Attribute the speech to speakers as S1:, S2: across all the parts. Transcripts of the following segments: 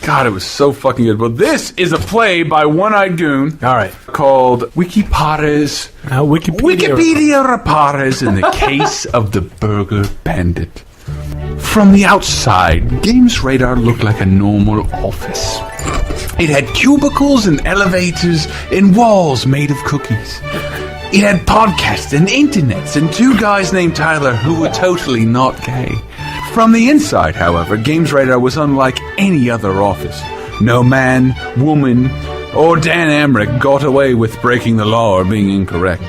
S1: God, it was so fucking good. Well, this is a play by One-Eyed Goon.
S2: All right.
S1: Called WikipediaParez. WikipediaParez in the case of the Burger Bandit. From the outside, Games Radar looked like a normal office. It had cubicles and elevators and walls made of cookies. It had podcasts and internets and two guys named Tyler who were totally not gay. From the inside, however, Games Radar was unlike any other office. No man, woman, or Dan Amrich got away with breaking the law or being incorrect.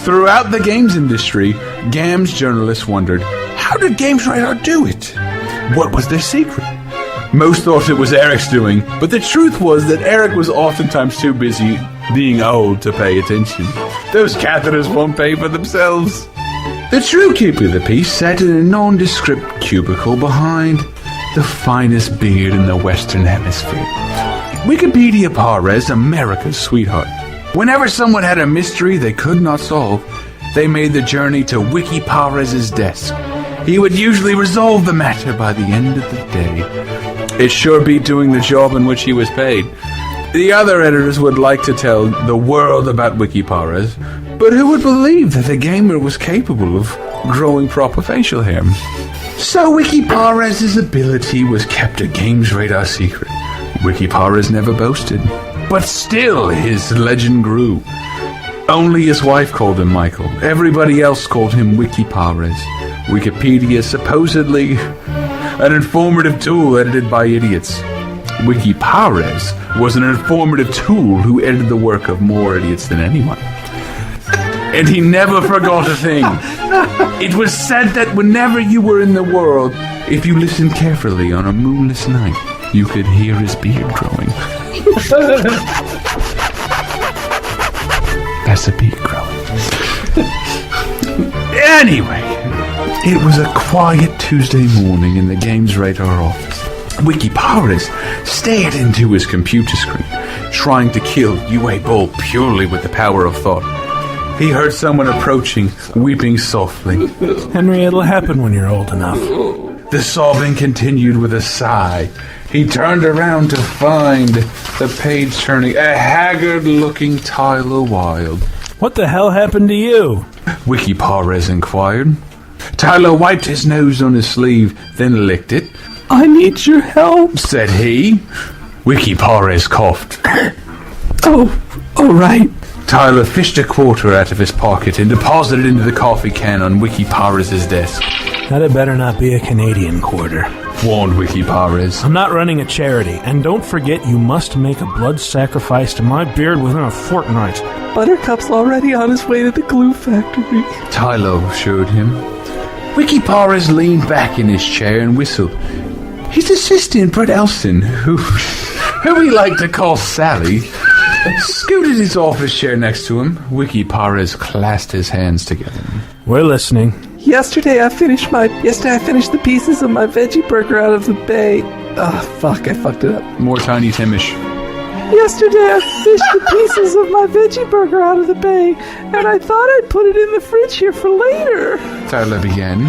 S1: Throughout the games industry, GAMS journalists wondered, how did Games Radar do it? What was their secret? Most thought it was Eric's doing, but the truth was that Eric was oftentimes too busy being old to pay attention. Those catheters won't pay for themselves. The true keeper of the peace sat in a nondescript cubicle behind the finest beard in the Western Hemisphere. WikipediaParez, America's sweetheart. Whenever someone had a mystery they could not solve, they made the journey to WikipediaParez's desk. He would usually resolve the matter by the end of the day. It sure beat doing the job in which he was paid. The other editors would like to tell the world about WikipediaParez, but who would believe that a gamer was capable of growing proper facial hair? So WikipediaParez's ability was kept a Games Radar secret. WikipediaParez never boasted, but still his legend grew. Only his wife called him Michael. Everybody else called him WikipediaParez. Wikipedia supposedly an informative tool edited by idiots. WikipediaParez was an informative tool who edited the work of more idiots than anyone. And he never forgot a thing. It was said that whenever you were in the world, if you listened carefully on a moonless night, you could hear his beard growing. That's a beard growing. Anyway, it was a quiet Tuesday morning in the Games Radar office. WikipediaParez stared into his computer screen, trying to kill UA Bull purely with the power of thought. He heard someone approaching, weeping softly.
S2: Henry, it'll happen when you're old enough.
S1: The sobbing continued with a sigh. He turned around to find the page turning a haggard-looking Tyler Wilde.
S2: What the hell happened to you?
S1: WikipediaParez inquired. Tyler wiped his nose on his sleeve, then licked it.
S2: I need your help,
S1: said he. WikipediaParez coughed.
S2: Oh, all right.
S1: Tyler fished a quarter out of his pocket and deposited it into the coffee can on WikipediaParez's desk.
S2: That had better not be a Canadian quarter,
S1: warned WikipediaParez.
S2: I'm not running a charity, and don't forget you must make a blood sacrifice to my beard within a fortnight.
S3: Buttercup's already on his way to the glue factory,
S1: Tyler assured him. WikipediaParez leaned back in his chair and whistled. His assistant, Brett Elston, who he liked to call Sally, scooted his office chair next to him. WikipediaParez clasped his hands together.
S2: We're listening.
S3: Yesterday I finished the pieces of my veggie burger out of the bay. Ah, fuck, I fucked it up.
S1: More Tiny Timish.
S3: Yesterday I fished the pieces of my veggie burger out of the bay, and I thought I'd put it in the fridge here for later.
S1: Tyler began.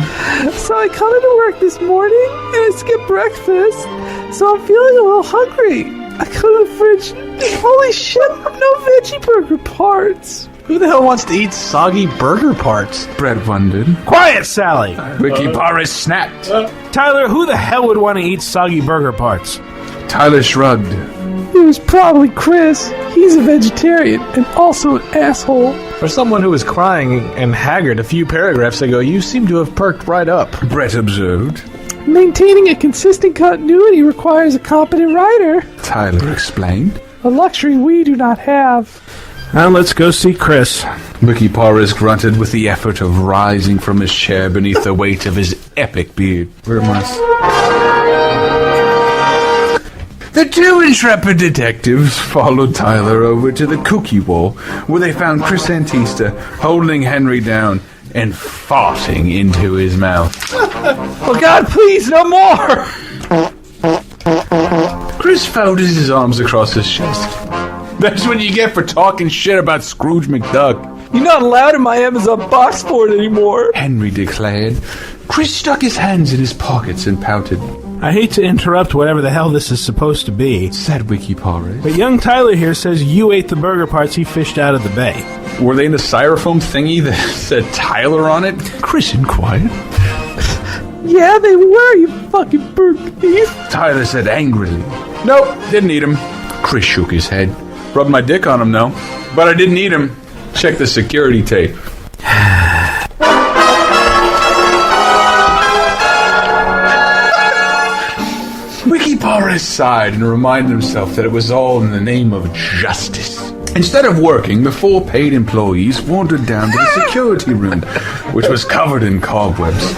S3: So I come into work this morning, and I skipped breakfast, so I'm feeling a little hungry. I go to the fridge, holy shit, no veggie burger parts.
S4: Who the hell wants to eat soggy burger parts?
S1: Brett wondered.
S2: Quiet, Sally!
S1: WikipediaParez snapped.
S2: Tyler, who the hell would want to eat soggy burger parts?
S1: Tyler shrugged.
S3: It was probably Chris. He's a vegetarian and also an asshole.
S4: For someone who was crying and haggard a few paragraphs ago, you seem to have perked right up,
S1: Brett observed.
S3: Maintaining a consistent continuity requires a competent writer,
S1: Tyler explained.
S3: A luxury we do not have.
S2: Now let's go see Chris.
S1: WikipediaParez grunted with the effort of rising from his chair beneath the weight of his epic beard. Where am I? The two intrepid detectives followed Tyler over to the cookie wall, where they found Chris Antista holding Henry down and farting into his mouth.
S3: Oh God, please, no more!
S1: Chris folded his arms across his chest. That's what you get for talking shit about Scrooge McDuck.
S3: You're not allowed in my Amazon box for it anymore,
S1: Henry declared. Chris stuck his hands in his pockets and pouted.
S2: I hate to interrupt whatever the hell this is supposed to be,
S1: said Wiki Parez.
S2: but young Tyler here says you ate the burger parts he fished out of the bay.
S1: Were they in the styrofoam thingy that said Tyler on it? Chris inquired.
S3: Yeah, they were, you fucking burger thief.
S1: Tyler said angrily. Nope, didn't eat him. Chris shook his head. Rubbed my dick on him, though. But I didn't eat him. Check the security tape. Wiki Parez sighed and reminded himself that it was all in the name of justice. Instead of working, the 4 paid employees wandered down to the security room, which was covered in cobwebs.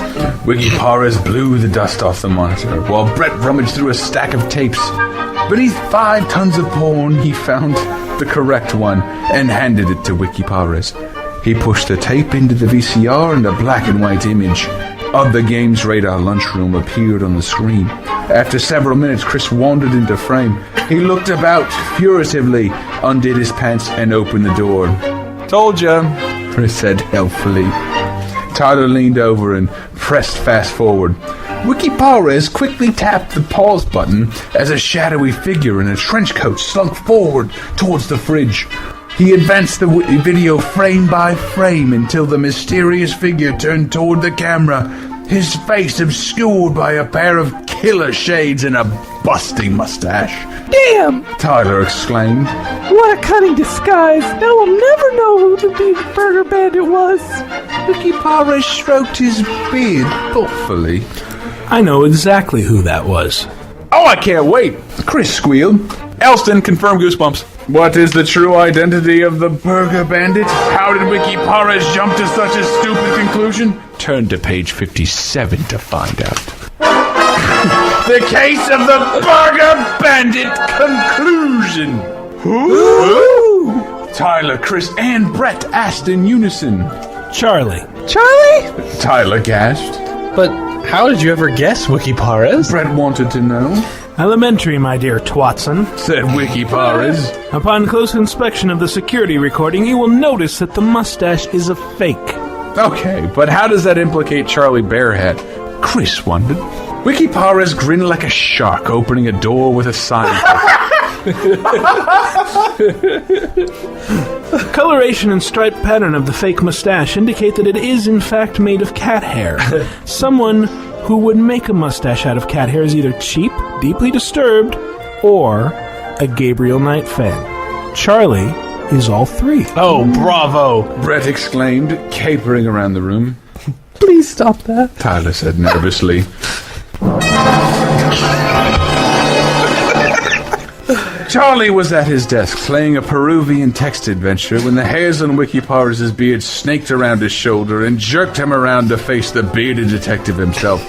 S1: Wiki Parez blew the dust off the monitor, while Brett rummaged through a stack of tapes. Beneath 5 tons of porn, he found the correct one and handed it to Wiki Parez. He pushed the tape into the VCR and a black and white image of the Games Radar lunchroom appeared on the screen. After several minutes, Chris wandered into frame. He looked about furtively, undid his pants, and opened the door. Told ya, Chris said helpfully. Tyler leaned over and pressed fast forward. Wiki Parez quickly tapped the pause button as a shadowy figure in a trench coat slunk forward towards the fridge. He advanced the video frame by frame until the mysterious figure turned toward the camera, his face obscured by a pair of killer shades and a busty mustache.
S3: Damn!
S1: Tyler exclaimed.
S3: What a cunning disguise! Now we'll never know who the burger bandit was.
S1: Wiki Parez stroked his beard thoughtfully.
S2: I know exactly who that was.
S1: Oh, I can't wait! Chris squealed. Elston, confirm Goosebumps. What is the true identity of the Burger Bandit? How did Wiki Parez jump to such a stupid conclusion? Turn to page 57 to find out. The case of the Burger Bandit conclusion. Who? Tyler, Chris, and Brett asked in unison.
S2: Charlie.
S3: Charlie?
S1: Tyler gasped.
S4: But how did you ever guess Wiki Parez?
S1: Brett wanted to know.
S2: Elementary, my dear Twatson,
S1: said Wiki Parez.
S2: Upon close inspection of the security recording, you will notice that the mustache is a fake.
S1: Okay, but how does that implicate Charlie Bearhead? Chris wondered. Wiki Parez grinned like a shark opening a door with a sign.
S2: The coloration and stripe pattern of the fake mustache indicate that it is in fact made of cat hair. Someone who would make a mustache out of cat hair is either cheap, deeply disturbed, or a Gabriel Knight fan. Charlie is all 3.
S4: Oh, bravo!
S1: Brett exclaimed, capering around the room.
S3: Please stop that.
S1: Tyler said nervously. Charlie was at his desk playing a Peruvian text adventure when the hairs on Wiki Parez's beard snaked around his shoulder and jerked him around to face the bearded detective himself.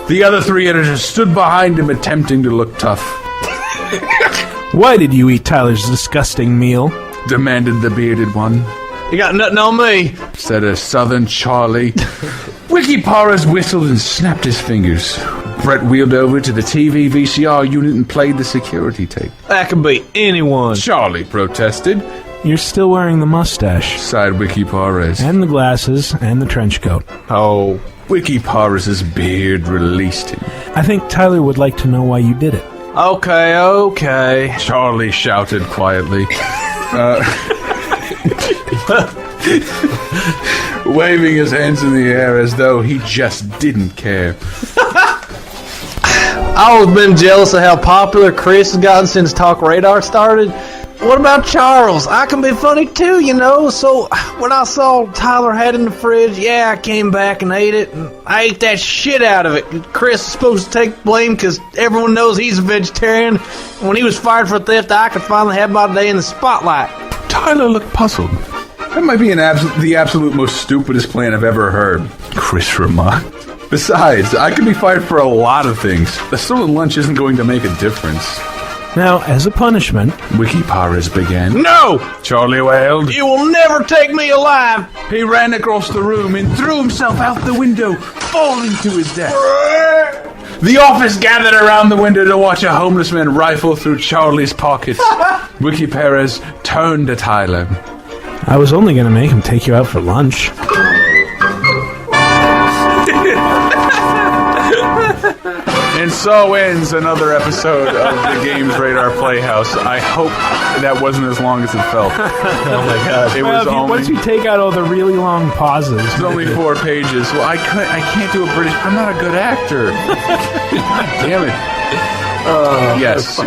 S1: The other 3 editors stood behind him attempting to look tough.
S2: Why did you eat Tyler's disgusting meal?
S1: Demanded the bearded one.
S4: You got nothing on me,
S1: said a southern Charlie. Wiki Parez whistled and snapped his fingers. Brett wheeled over to the TV VCR unit and played the security tape.
S4: That could be anyone.
S1: Charlie protested.
S2: You're still wearing the mustache.
S1: Sighed Wiki Parez.
S2: And the glasses, and the trench coat.
S4: Oh.
S1: Wiki Parez's beard released him.
S2: I think Tyler would like to know why you did it.
S4: Okay.
S1: Charlie shouted quietly. Waving his hands in the air as though he just didn't care.
S4: I've always been jealous of how popular Chris has gotten since Talk Radar started. What about Charles? I can be funny too, you know. So when I saw Tyler had in the fridge, yeah, I came back and ate it. And I ate that shit out of it. And Chris is supposed to take blame because everyone knows he's a vegetarian. And when he was fired for theft, I could finally have my day in the spotlight.
S1: Tyler looked puzzled. That might be the absolute most stupidest plan I've ever heard, Chris remarked. Besides, I could be fired for a lot of things. The stolen lunch isn't going to make a difference.
S2: Now, as a punishment...
S1: Wiki Parez began.
S4: No!
S1: Charlie wailed.
S4: You will never take me alive!
S1: He ran across the room and threw himself out the window, falling to his death. The office gathered around the window to watch a homeless man rifle through Charlie's pockets. Wiki Parez turned to Tyler.
S2: I was only going to make him take you out for lunch.
S1: And so ends another episode of the Games Radar Playhouse. I hope that wasn't as long as it felt.
S4: Oh my god.
S1: It was
S2: Once you take out all the really long pauses.
S1: It's only 4 pages. Well, I can't do a British. I'm not a good actor. God damn it. Yes.